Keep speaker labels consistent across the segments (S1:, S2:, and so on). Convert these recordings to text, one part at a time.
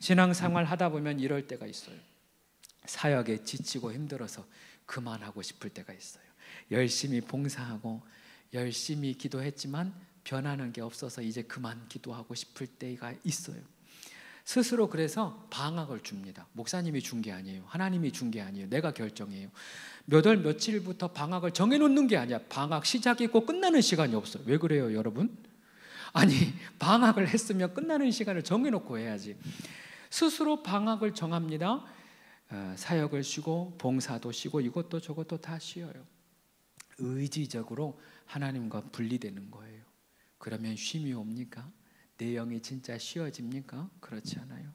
S1: 신앙생활 하다 보면 이럴 때가 있어요. 사역에 지치고 힘들어서 그만하고 싶을 때가 있어요. 열심히 봉사하고 열심히 기도했지만 변하는 게 없어서 이제 그만 기도하고 싶을 때가 있어요. 스스로 그래서 방학을 줍니다. 목사님이 준 게 아니에요. 하나님이 준 게 아니에요. 내가 결정해요. 몇 월 며칠부터 방학을 정해놓는 게 아니야. 방학 시작이 있고 끝나는 시간이 없어요. 왜 그래요, 여러분? 아니, 방학을 했으면 끝나는 시간을 정해놓고 해야지. 스스로 방학을 정합니다. 사역을 쉬고 봉사도 쉬고 이것도 저것도 다 쉬어요. 의지적으로 하나님과 분리되는 거예요. 그러면 쉼이 옵니까? 내 영이 진짜 쉬어집니까? 그렇지 않아요.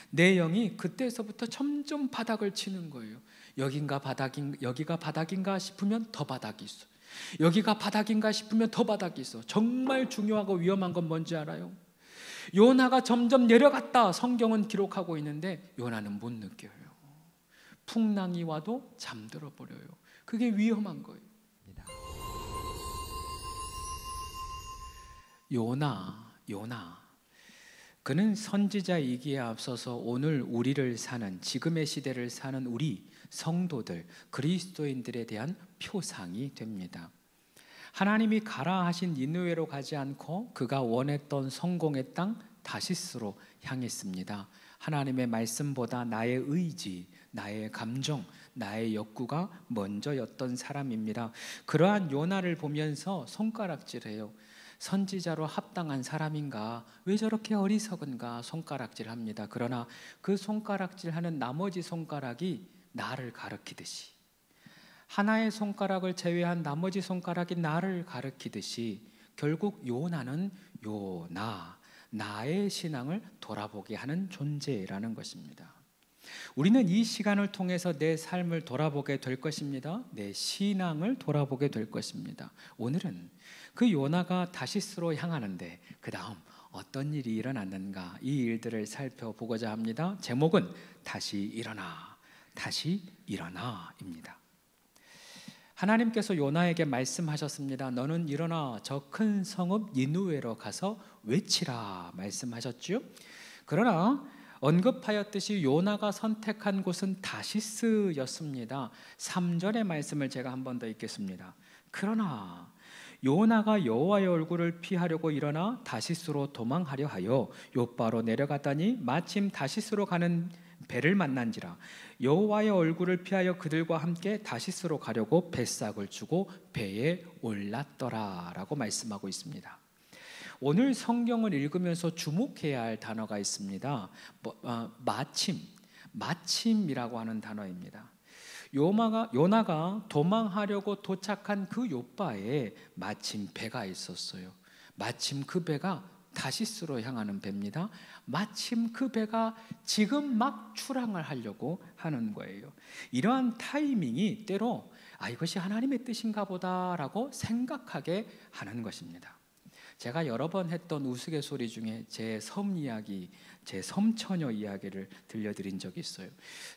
S1: 내 영이 그때서부터 점점 바닥을 치는 거예요. 여기가 바닥인가 싶으면 더 바닥이 있어. 여기가 바닥인가 싶으면 더 바닥이 있어. 정말 중요하고 위험한 건 뭔지 알아요? 요나가 점점 내려갔다 성경은 기록하고 있는데 요나는 못 느껴요. 풍랑이 와도 잠들어 버려요. 그게 위험한 거예요. 요나 그는 선지자이기에 앞서서 오늘 우리를 사는, 지금의 시대를 사는 우리 성도들, 그리스도인들에 대한 표상이 됩니다. 하나님이 가라 하신 니느웨로 가지 않고 그가 원했던 성공의 땅 다시스로 향했습니다. 하나님의 말씀보다 나의 의지, 나의 감정, 나의 욕구가 먼저였던 사람입니다. 그러한 요나를 보면서 손가락질해요. 선지자로 합당한 사람인가? 왜 저렇게 어리석은가? 손가락질합니다. 그러나 그 손가락질하는 나머지 손가락이 나를 가리키듯이, 하나의 손가락을 제외한 나머지 손가락이 나를 가리키듯이 결국 요나는 나의 신앙을 돌아보게 하는 존재라는 것입니다. 우리는 이 시간을 통해서 내 삶을 돌아보게 될 것입니다. 내 신앙을 돌아보게 될 것입니다. 오늘은 그 요나가 다시스로 향하는데 그 다음 어떤 일이 일어났는가, 이 일들을 살펴보고자 합니다. 제목은 다시 일어나입니다. 하나님께서 요나에게 말씀하셨습니다. 너는 일어나 저 큰 성읍 니느웨로 가서 외치라 말씀하셨죠. 그러나 언급하였듯이 요나가 선택한 곳은 다시스였습니다. 3절의 말씀을 제가 한 번 더 읽겠습니다. 그러나 요나가 여호와의 얼굴을 피하려고 일어나 다시스로 도망하려 하여 욥바로 내려갔더니 마침 다시스로 가는 배를 만난지라. 여호와의 얼굴을 피하여 그들과 함께 다시스로 가려고 뱃삭을 주고 배에 올랐더라 라고 말씀하고 있습니다. 오늘 성경을 읽으면서 주목해야 할 단어가 있습니다. 마침이라고 하는 단어입니다. 요나가 도망하려고 도착한 그 욥바에 마침 배가 있었어요. 마침 그 배가 다시스로 향하는 배입니다. 마침 그 배가 지금 막 출항을 하려고 하는 거예요. 이러한 타이밍이 때로 이것이 하나님의 뜻인가 보다라고 생각하게 하는 것입니다. 제가 여러 번 했던 우스갯소리 중에 제 섬 이야기, 제 섬처녀 이야기를 들려드린 적이 있어요.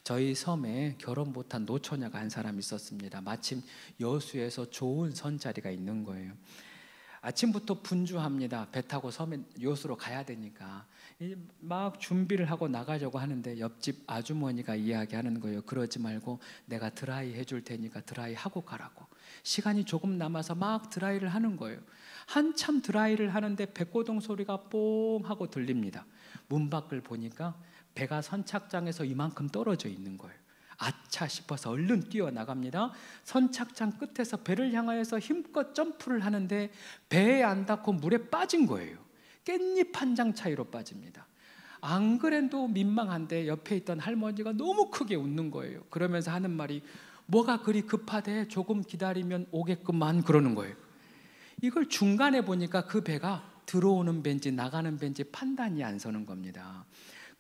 S1: 저희 섬에 결혼 못한 노처녀가 한 사람 있었습니다. 마침 여수에서 좋은 선자리가 있는 거예요. 아침부터 분주합니다. 배 타고 섬에 여수로 가야 되니까 막 준비를 하고 나가려고 하는데 옆집 아주머니가 이야기하는 거예요. 그러지 말고 내가 드라이 해줄 테니까 드라이 하고 가라고. 시간이 조금 남아서 막 드라이를 하는 거예요. 한참 드라이를 하는데 배고동 소리가 뽕 하고 들립니다. 문 밖을 보니까 배가 선착장에서 이만큼 떨어져 있는 거예요. 아차 싶어서 얼른 뛰어나갑니다. 선착장 끝에서 배를 향하여서 힘껏 점프를 하는데 배에 안 닿고 물에 빠진 거예요. 깻잎 한 장 차이로 빠집니다. 안 그래도 민망한데 옆에 있던 할머니가 너무 크게 웃는 거예요. 그러면서 하는 말이 뭐가 그리 급하대, 조금 기다리면 오겠구만, 그러는 거예요. 이걸 중간에 보니까 그 배가 들어오는 배인지 나가는 배인지 판단이 안 서는 겁니다.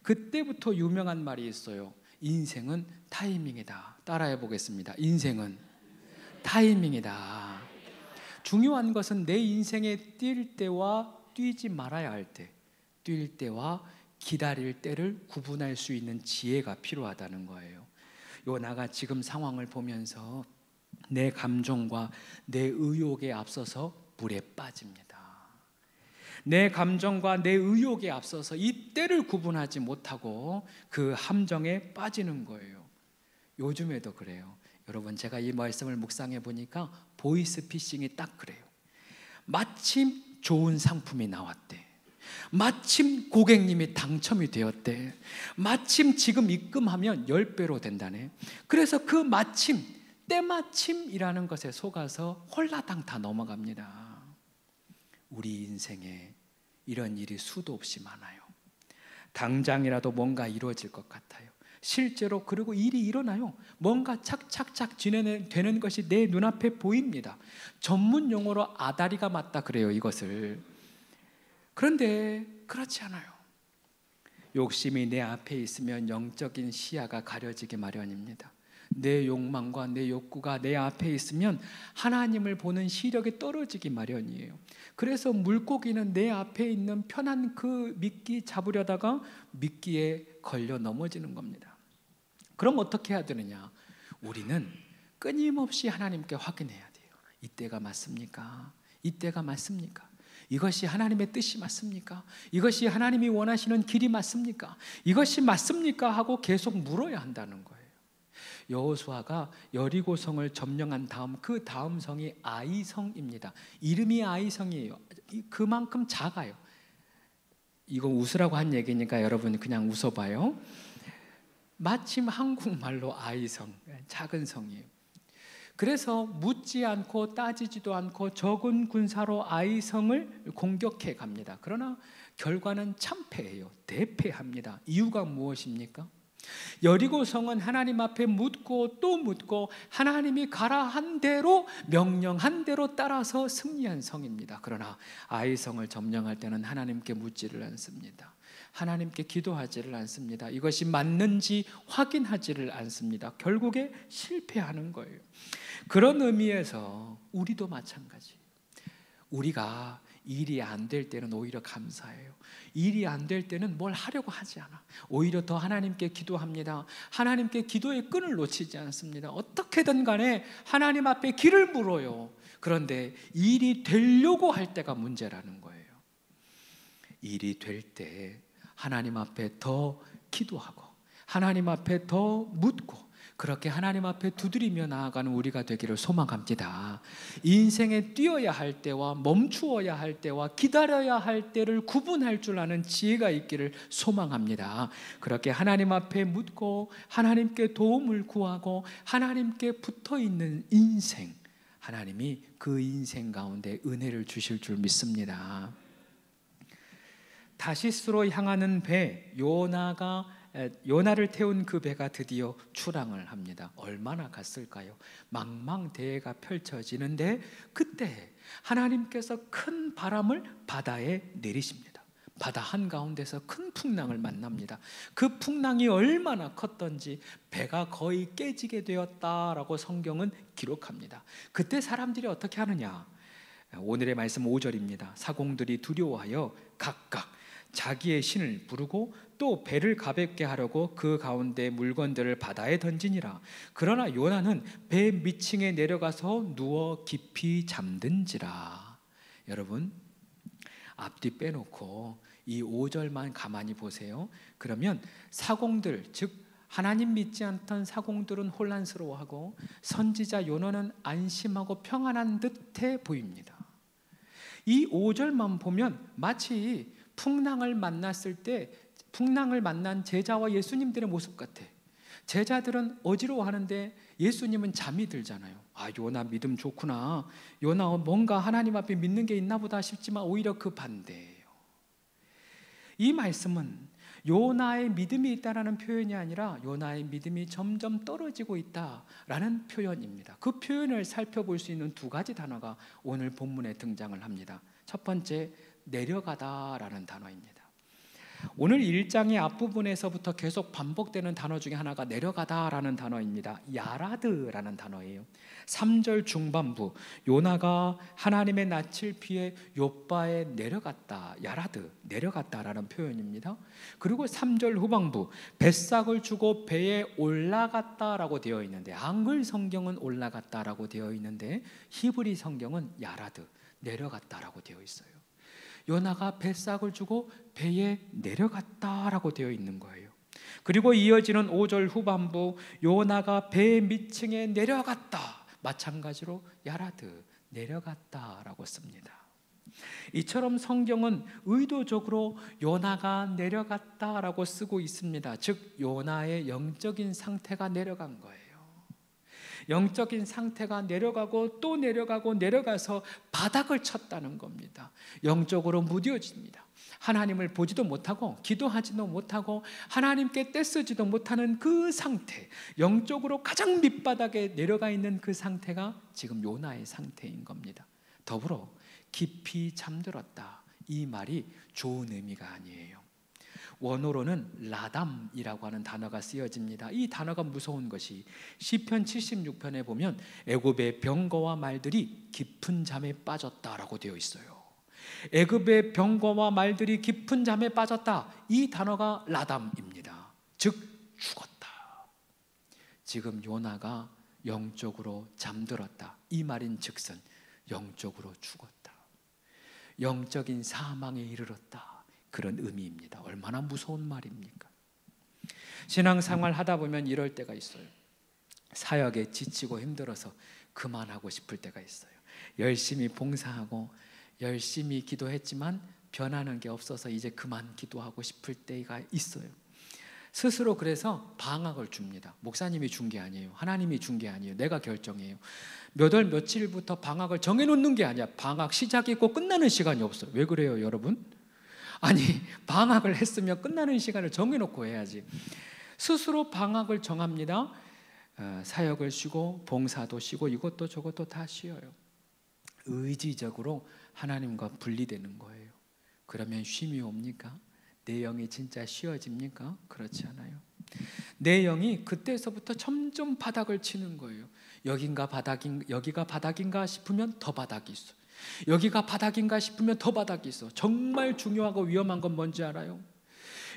S1: 그때부터 유명한 말이 있어요. 인생은 타이밍이다. 따라해 보겠습니다. 인생은 타이밍이다. 중요한 것은 내 인생에 뛸 때와 뛰지 말아야 할 때, 뛸 때와 기다릴 때를 구분할 수 있는 지혜가 필요하다는 거예요. 요나가 지금 상황을 보면서 내 감정과 내 의욕에 앞서서 물에 빠집니다. 내 감정과 내 의욕에 앞서서 이 때를 구분하지 못하고 그 함정에 빠지는 거예요. 요즘에도 그래요. 여러분, 제가 이 말씀을 묵상해 보니까 보이스피싱이 딱 그래요. 마침 좋은 상품이 나왔대. 마침 고객님이 당첨이 되었대. 마침 지금 입금하면 10배로 된다네. 그래서 그 마침, 때마침이라는 것에 속아서 홀라당 다 넘어갑니다. 우리 인생에 이런 일이 수도 없이 많아요. 당장이라도 뭔가 이루어질 것 같아요. 실제로 그리고 일이 일어나요. 뭔가 착착착 진행되는 것이 내 눈앞에 보입니다. 전문 용어로 아다리가 맞다 그래요, 이것을. 그런데 그렇지 않아요. 욕심이 내 앞에 있으면 영적인 시야가 가려지기 마련입니다. 내 욕망과 내 욕구가 내 앞에 있으면 하나님을 보는 시력이 떨어지기 마련이에요. 그래서 물고기는 내 앞에 있는 편한 그 미끼 잡으려다가 미끼에 걸려 넘어지는 겁니다. 그럼 어떻게 해야 되느냐? 우리는 끊임없이 하나님께 확인해야 돼요. 이때가 맞습니까? 이때가 맞습니까? 이것이 하나님의 뜻이 맞습니까? 이것이 하나님이 원하시는 길이 맞습니까? 이것이 맞습니까? 하고 계속 물어야 한다는 거예요. 여호수아가 여리고성을 점령한 다음 그 다음 성이 아이성입니다. 이름이 아이성이에요. 그만큼 작아요. 이거 웃으라고 한 얘기니까 여러분 그냥 웃어봐요. 마침 한국말로 아이성, 작은 성이에요. 그래서 묻지 않고 따지지도 않고 적은 군사로 아이성을 공격해 갑니다. 그러나 결과는 참패예요. 대패합니다. 이유가 무엇입니까? 여리고성은 하나님 앞에 묻고 또 묻고 하나님이 가라 한 대로 명령한 대로 따라서 승리한 성입니다. 그러나 아이성을 점령할 때는 하나님께 묻지를 않습니다. 하나님께 기도하지를 않습니다. 이것이 맞는지 확인하지를 않습니다. 결국에 실패하는 거예요. 그런 의미에서 우리도 마찬가지예요. 우리가 일이 안 될 때는 오히려 감사해요. 일이 안 될 때는 뭘 하려고 하지 않아. 오히려 더 하나님께 기도합니다. 하나님께 기도의 끈을 놓치지 않습니다. 어떻게든 간에 하나님 앞에 길을 물어요. 그런데 일이 되려고 할 때가 문제라는 거예요. 일이 될 때 하나님 앞에 더 기도하고 하나님 앞에 더 묻고 그렇게 하나님 앞에 두드리며 나아가는 우리가 되기를 소망합니다. 인생에 뛰어야 할 때와 멈추어야 할 때와 기다려야 할 때를 구분할 줄 아는 지혜가 있기를 소망합니다. 그렇게 하나님 앞에 묻고 하나님께 도움을 구하고 하나님께 붙어있는 인생, 하나님이 그 인생 가운데 은혜를 주실 줄 믿습니다. 다시스로 향하는 배, 요나를 태운 그 배가 드디어 출항을 합니다. 얼마나 갔을까요? 망망대해가 펼쳐지는데 그때 하나님께서 큰 바람을 바다에 내리십니다. 바다 한가운데서 큰 풍랑을 만납니다. 그 풍랑이 얼마나 컸던지 배가 거의 깨지게 되었다라고 성경은 기록합니다. 그때 사람들이 어떻게 하느냐? 오늘의 말씀 5절입니다. 사공들이 두려워하여 각각 자기의 신을 부르고 또 배를 가볍게 하려고 그 가운데 물건들을 바다에 던지니라. 그러나 요나는 배 밑층에 내려가서 누워 깊이 잠든지라. 여러분, 앞뒤 빼놓고 이 5절만 가만히 보세요. 그러면 사공들, 즉 하나님 믿지 않던 사공들은 혼란스러워하고 선지자 요나는 안심하고 평안한 듯해 보입니다. 이 5절만 보면 마치 풍랑을 만났을 때 풍랑을 만난 제자와 예수님들의 모습 같아. 제자들은 어지러워하는데 예수님은 잠이 들잖아요. 아, 요나 믿음 좋구나. 요나 뭔가 하나님 앞에 믿는 게 있나 보다 싶지만 오히려 그 반대예요. 이 말씀은 요나의 믿음이 있다라는 표현이 아니라 요나의 믿음이 점점 떨어지고 있다라는 표현입니다. 그 표현을 살펴볼 수 있는 두 가지 단어가 오늘 본문에 등장을 합니다. 첫 번째, 내려가다라는 단어입니다. 오늘 1장의 앞부분에서부터 계속 반복되는 단어 중에 하나가 내려가다라는 단어입니다. 야라드라는 단어예요. 3절 중반부 요나가 하나님의 낯을 피해 욥바에 내려갔다. 야라드, 내려갔다라는 표현입니다. 그리고 3절 후반부 뱃삭을 주고 배에 올라갔다라고 되어 있는데 한글 성경은 올라갔다라고 되어 있는데 히브리 성경은 야라드, 내려갔다라고 되어 있어요. 요나가 뱃삭을 주고 배에 내려갔다라고 되어 있는 거예요. 그리고 이어지는 5절 후반부, 요나가 배 밑층에 내려갔다, 마찬가지로 야라드, 내려갔다라고 씁니다. 이처럼 성경은 의도적으로 요나가 내려갔다라고 쓰고 있습니다. 즉 요나의 영적인 상태가 내려간 거예요. 영적인 상태가 내려가고 또 내려가고 내려가서 바닥을 쳤다는 겁니다. 영적으로 무뎌집니다. 하나님을 보지도 못하고 기도하지도 못하고 하나님께 떼쓰지도 못하는 그 상태, 영적으로 가장 밑바닥에 내려가 있는 그 상태가 지금 요나의 상태인 겁니다. 더불어 깊이 잠들었다, 이 말이 좋은 의미가 아니에요. 원어로는 라담이라고 하는 단어가 쓰여집니다. 이 단어가 무서운 것이 시편 76편에 보면 애굽의 병거와 말들이 깊은 잠에 빠졌다라고 되어 있어요. 애굽의 병거와 말들이 깊은 잠에 빠졌다, 이 단어가 라담입니다. 즉 죽었다. 지금 요나가 영적으로 잠들었다, 이 말인 즉슨 영적으로 죽었다, 영적인 사망에 이르렀다, 그런 의미입니다. 얼마나 무서운 말입니까? 신앙생활 하다 보면 이럴 때가 있어요. 사역에 지치고 힘들어서 그만하고 싶을 때가 있어요. 열심히 봉사하고 열심히 기도했지만 변하는 게 없어서 이제 그만 기도하고 싶을 때가 있어요. 스스로 그래서 방학을 줍니다. 목사님이 준 게 아니에요. 하나님이 준 게 아니에요. 내가 결정해요. 몇 월 며칠부터 방학을 정해놓는 게 아니야. 방학 시작이 있고 끝나는 시간이 없어요. 왜 그래요, 여러분? 아니, 방학을 했으면 끝나는 시간을 정해놓고 해야지. 스스로 방학을 정합니다. 사역을 쉬고 봉사도 쉬고 이것도 저것도 다 쉬어요. 의지적으로 하나님과 분리되는 거예요. 그러면 쉼이 옵니까? 내 영이 진짜 쉬어집니까? 그렇지 않아요. 내 영이 그때서부터 점점 바닥을 치는 거예요. 여기가 바닥인가 싶으면 더 바닥이 있어. 여기가 바닥인가 싶으면 더 바닥이 있어. 정말 중요하고 위험한 건 뭔지 알아요?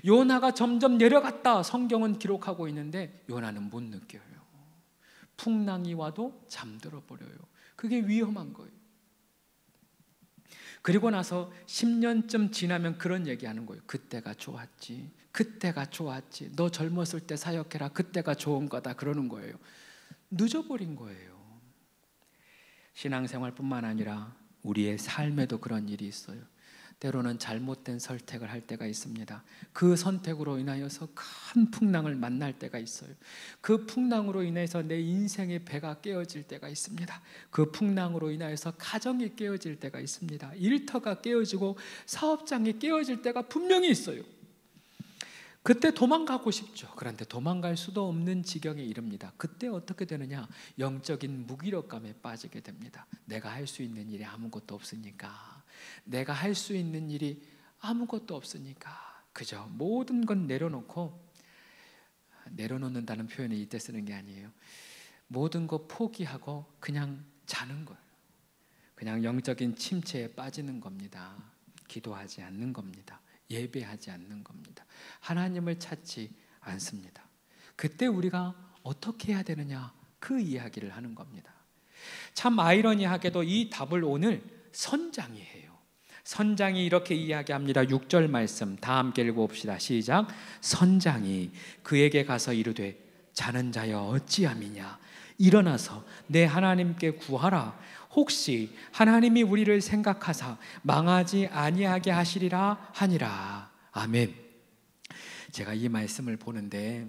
S1: 요나가 점점 내려갔다, 성경은 기록하고 있는데 요나는 못 느껴요. 풍랑이 와도 잠들어 버려요. 그게 위험한 거예요. 그리고 나서 10년쯤 지나면 그런 얘기하는 거예요. 그때가 좋았지, 그때가 좋았지, 너 젊었을 때 사역해라, 그때가 좋은 거다, 그러는 거예요. 늦어버린 거예요. 신앙생활뿐만 아니라 우리의 삶에도 그런 일이 있어요. 때로는 잘못된 선택을 할 때가 있습니다. 그 선택으로 인하여서 큰 풍랑을 만날 때가 있어요. 그 풍랑으로 인해서 내 인생의 배가 깨어질 때가 있습니다. 그 풍랑으로 인하여서 가정이 깨어질 때가 있습니다. 일터가 깨어지고 사업장이 깨어질 때가 분명히 있어요. 그때 도망가고 싶죠. 그런데 도망갈 수도 없는 지경에 이릅니다. 그때 어떻게 되느냐? 영적인 무기력감에 빠지게 됩니다. 내가 할 수 있는 일이 아무것도 없으니까, 내가 할 수 있는 일이 아무것도 없으니까 그저 모든 건 내려놓고, 내려놓는다는 표현을 이때 쓰는 게 아니에요. 모든 거 포기하고 그냥 자는 거예요. 그냥 영적인 침체에 빠지는 겁니다. 기도하지 않는 겁니다. 예배하지 않는 겁니다. 하나님을 찾지 않습니다. 그때 우리가 어떻게 해야 되느냐, 그 이야기를 하는 겁니다. 참 아이러니하게도 이 답을 오늘 선장이 해요. 선장이 이렇게 이야기합니다. 6절 말씀 다 함께 읽어봅시다. 시작. 선장이 그에게 가서 이르되 자는 자여 어찌함이냐, 일어나서 내 하나님께 구하라. 혹시 하나님이 우리를 생각하사 망하지 아니하게 하시리라 하니라. 아멘. 제가 이 말씀을 보는데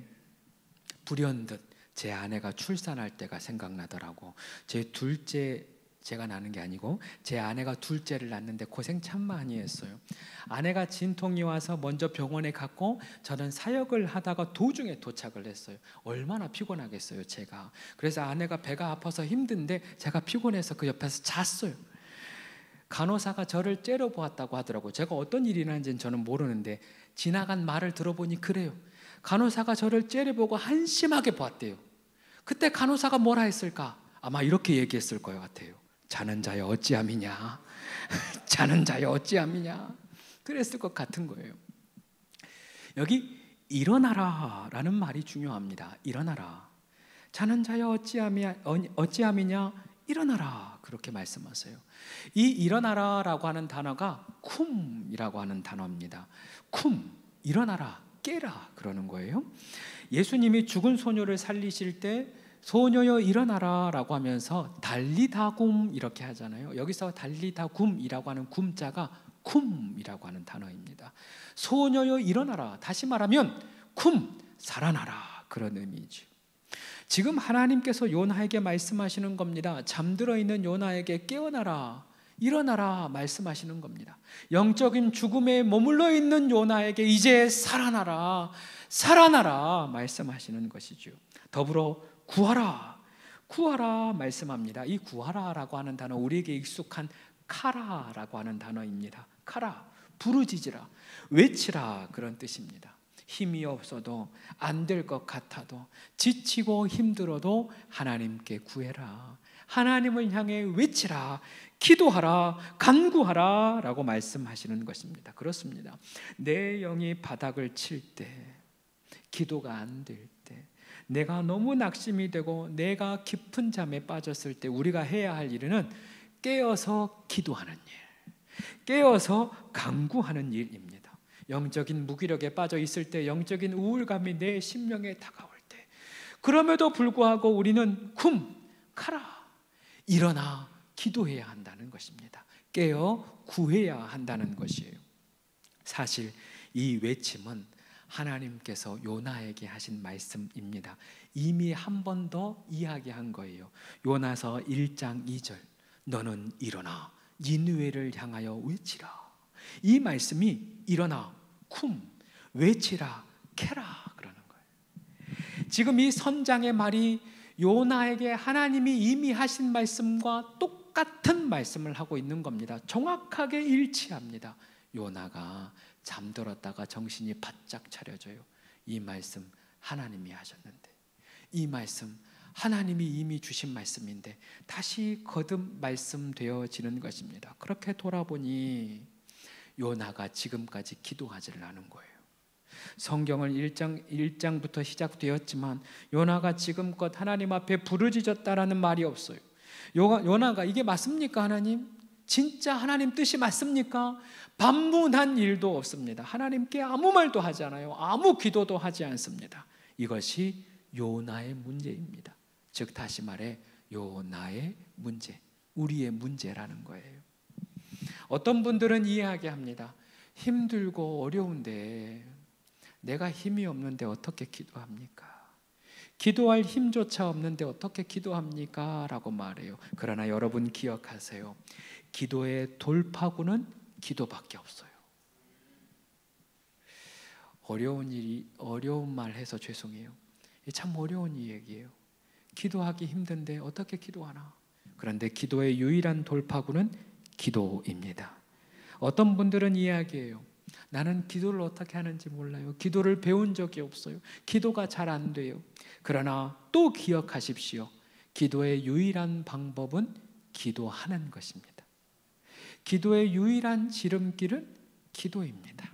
S1: 불현듯 제 아내가 출산할 때가 생각나더라고. 제 둘째, 제가 낳는 게 아니고 제 아내가 둘째를 낳는데 고생 참 많이 했어요. 아내가 진통이 와서 먼저 병원에 갔고 저는 사역을 하다가 도중에 도착을 했어요. 얼마나 피곤하겠어요, 제가. 그래서 아내가 배가 아파서 힘든데 제가 피곤해서 그 옆에서 잤어요. 간호사가 저를 째려보았다고 하더라고요. 제가 어떤 일이 일어난지는 저는 모르는데 지나간 말을 들어보니 그래요. 간호사가 저를 째려보고 한심하게 보았대요. 그때 간호사가 뭐라 했을까? 아마 이렇게 얘기했을 것 같아요. 자는 자여 어찌함이냐, 자는 자여 어찌함이냐, 그랬을 것 같은 거예요. 여기 일어나라 라는 말이 중요합니다. 일어나라. 자는 자여 어찌함이냐, 일어나라 그렇게 말씀하세요. 이 일어나라라고 하는 단어가 쿰이라고 하는 단어입니다. 쿰, 일어나라, 깨라 그러는 거예요. 예수님이 죽은 소녀를 살리실 때 소녀여 일어나라 라고 하면서 달리다굼 이렇게 하잖아요. 여기서 달리다굼이라고 하는 굼자가 쿰이라고 하는 단어입니다. 소녀여 일어나라, 다시 말하면 쿰, 살아나라 그런 의미죠. 지금 하나님께서 요나에게 말씀하시는 겁니다. 잠들어 있는 요나에게 깨어나라, 일어나라 말씀하시는 겁니다. 영적인 죽음에 머물러 있는 요나에게 이제 살아나라, 살아나라 말씀하시는 것이죠. 더불어 구하라, 구하라 말씀합니다. 이 구하라라고 하는 단어, 우리에게 익숙한 카라라고 하는 단어입니다. 카라, 부르짖으라, 외치라 그런 뜻입니다. 힘이 없어도 안 될 것 같아도 지치고 힘들어도 하나님께 구해라, 하나님을 향해 외치라, 기도하라, 간구하라 라고 말씀하시는 것입니다. 그렇습니다. 내 영이 바닥을 칠 때, 기도가 안 될 때, 내가 너무 낙심이 되고 내가 깊은 잠에 빠졌을 때 우리가 해야 할 일은 깨어서 기도하는 일, 깨어서 간구하는 일입니다. 영적인 무기력에 빠져 있을 때, 영적인 우울감이 내 심령에 다가올 때, 그럼에도 불구하고 우리는 카라, 일어나 기도해야 한다는 것입니다. 깨어 구해야 한다는 것이에요. 사실 이 외침은 하나님께서 요나에게 하신 말씀입니다. 이미 한 번 더 이야기한 거예요. 요나서 1장 2절, 너는 일어나 니느웨를 향하여 외치라. 이 말씀이 일어나, 외치라, 캐라 그러는 거예요. 지금 이 선장의 말이 요나에게 하나님이 이미 하신 말씀과 똑같은 말씀을 하고 있는 겁니다. 정확하게 일치합니다. 요나가 잠들었다가 정신이 바짝 차려져요. 이 말씀 하나님이 하셨는데, 이 말씀 하나님이 이미 주신 말씀인데 다시 거듭 말씀되어지는 것입니다. 그렇게 돌아보니 요나가 지금까지 기도하지를 않은 거예요. 성경은 1장부터 시작되었지만 요나가 지금껏 하나님 앞에 부르짖었다라는 말이 없어요. 요나가 이게 맞습니까 하나님? 진짜 하나님 뜻이 맞습니까? 반문한 일도 없습니다. 하나님께 아무 말도 하지 않아요. 아무 기도도 하지 않습니다. 이것이 요나의 문제입니다. 즉 다시 말해 요나의 문제, 우리의 문제라는 거예요. 어떤 분들은 이야기합니다. 힘들고 어려운데 내가 힘이 없는데 어떻게 기도합니까? 기도할 힘조차 없는데 어떻게 기도합니까? 라고 말해요. 그러나 여러분 기억하세요. 기도의 돌파구는 기도밖에 없어요. 어려운 말 해서 죄송해요. 참 어려운 얘기예요. 기도하기 힘든데 어떻게 기도하나? 그런데 기도의 유일한 돌파구는 기도입니다. 어떤 분들은 이야기해요. 나는 기도를 어떻게 하는지 몰라요. 기도를 배운 적이 없어요. 기도가 잘 안 돼요. 그러나 또 기억하십시오. 기도의 유일한 방법은 기도하는 것입니다. 기도의 유일한 지름길은 기도입니다.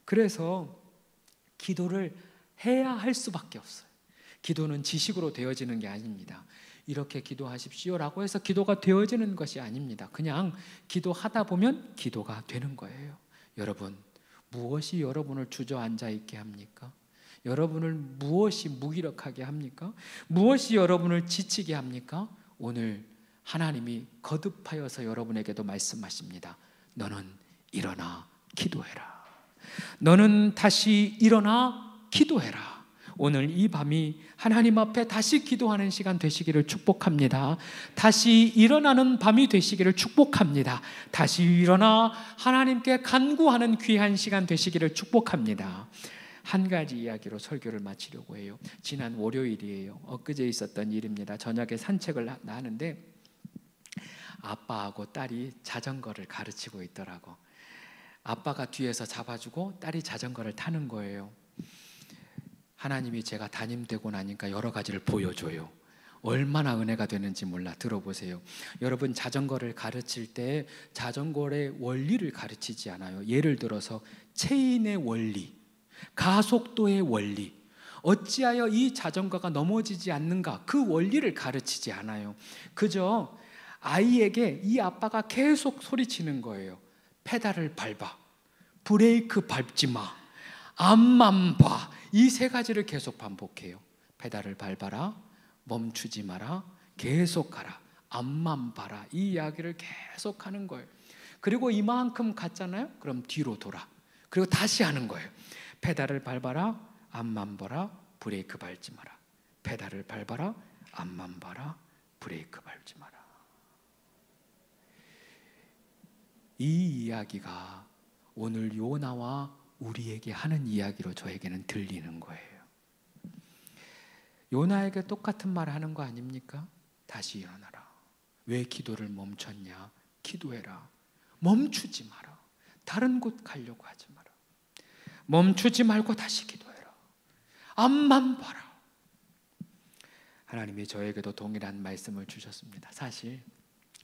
S1: 그래서 기도를 해야 할 수밖에 없어요. 기도는 지식으로 되어지는 게 아닙니다. 이렇게 기도하십시오라고 해서 기도가 되어지는 것이 아닙니다. 그냥 기도하다 보면 기도가 되는 거예요. 여러분, 무엇이 여러분을 주저앉아 있게 합니까? 여러분을 무엇이 무기력하게 합니까? 무엇이 여러분을 지치게 합니까? 오늘 하나님이 거듭하여서 여러분에게도 말씀하십니다. 너는 일어나 기도해라. 너는 다시 일어나 기도해라. 오늘 이 밤이 하나님 앞에 다시 기도하는 시간 되시기를 축복합니다. 다시 일어나는 밤이 되시기를 축복합니다. 다시 일어나 하나님께 간구하는 귀한 시간 되시기를 축복합니다. 한 가지 이야기로 설교를 마치려고 해요. 지난 월요일이에요. 엊그제 있었던 일입니다. 저녁에 산책을 나는데 아빠하고 딸이 자전거를 가르치고 있더라고. 아빠가 뒤에서 잡아주고 딸이 자전거를 타는 거예요. 하나님이 제가 담임되고 나니까 여러 가지를 보여줘요. 얼마나 은혜가 되는지 몰라. 들어보세요. 여러분, 자전거를 가르칠 때 자전거의 원리를 가르치지 않아요. 예를 들어서 체인의 원리, 가속도의 원리, 어찌하여 이 자전거가 넘어지지 않는가, 그 원리를 가르치지 않아요. 그저 아이에게 이 아빠가 계속 소리치는 거예요. 페달을 밟아, 브레이크 밟지 마, 앞만 봐. 이 세 가지를 계속 반복해요. 페달을 밟아라, 멈추지 마라, 계속 가라, 앞만 봐라. 이 이야기를 계속 하는 거예요. 그리고 이만큼 갔잖아요. 그럼 뒤로 돌아. 그리고 다시 하는 거예요. 페달을 밟아라, 앞만 봐라, 브레이크 밟지 마라. 페달을 밟아라, 앞만 봐라, 브레이크 밟지 마라. 이 이야기가 오늘 요나와 우리에게 하는 이야기로 저에게는 들리는 거예요. 요나에게 똑같은 말 하는 거 아닙니까? 다시 일어나라. 왜 기도를 멈췄냐? 기도해라. 멈추지 마라. 다른 곳 가려고 하지 마라. 멈추지 말고 다시 기도해라. 앞만 봐라. 하나님이 저에게도 동일한 말씀을 주셨습니다. 사실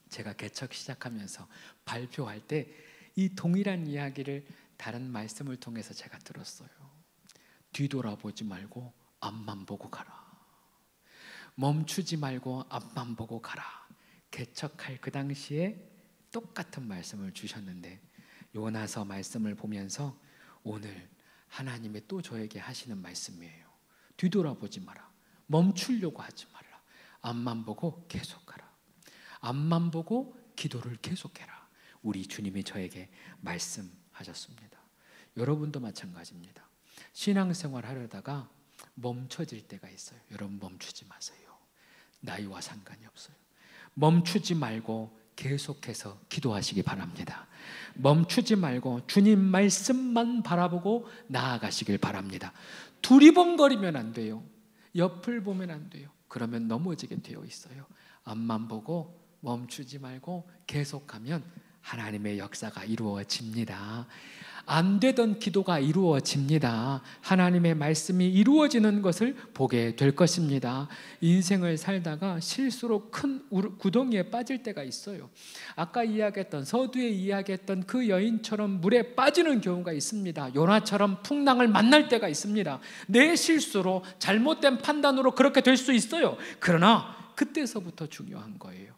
S1: 제가 개척 시작하면서 발표할 때 이 동일한 이야기를 다른 말씀을 통해서 제가 들었어요. 뒤돌아보지 말고 앞만 보고 가라. 멈추지 말고 앞만 보고 가라. 개척할 그 당시에 똑같은 말씀을 주셨는데 요나서 말씀을 보면서 오늘 하나님이 또 저에게 하시는 말씀이에요. 뒤돌아보지 마라. 멈추려고 하지 말라. 앞만 보고 계속 가라. 앞만 보고 기도를 계속해라. 우리 주님이 저에게 말씀하셨습니다. 여러분도 마찬가지입니다. 신앙생활 하려다가 멈춰질 때가 있어요. 여러분 멈추지 마세요. 나이와 상관이 없어요. 멈추지 말고 계속해서 기도하시기 바랍니다. 멈추지 말고 주님 말씀만 바라보고 나아가시길 바랍니다. 두리번거리면 안 돼요. 옆을 보면 안 돼요. 그러면 넘어지게 되어 있어요. 앞만 보고 멈추지 말고 계속하면 하나님의 역사가 이루어집니다. 안 되던 기도가 이루어집니다. 하나님의 말씀이 이루어지는 것을 보게 될 것입니다. 인생을 살다가 실수로 큰 구덩이에 빠질 때가 있어요. 아까 이야기했던 서두에 이야기했던 그 여인처럼 물에 빠지는 경우가 있습니다. 요나처럼 풍랑을 만날 때가 있습니다. 내 실수로 잘못된 판단으로 그렇게 될 수 있어요. 그러나 그때서부터 중요한 거예요.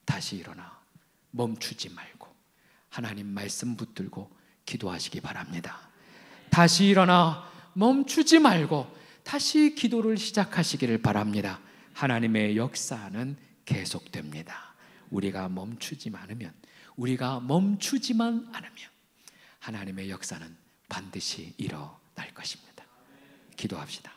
S1: 다시 일어나 멈추지 말고 하나님 말씀 붙들고 기도하시기 바랍니다. 다시 일어나 멈추지 말고 다시 기도를 시작하시기를 바랍니다. 하나님의 역사는 계속됩니다. 우리가 멈추지만 않으면 하나님의 역사는 반드시 일어날 것입니다. 기도합시다.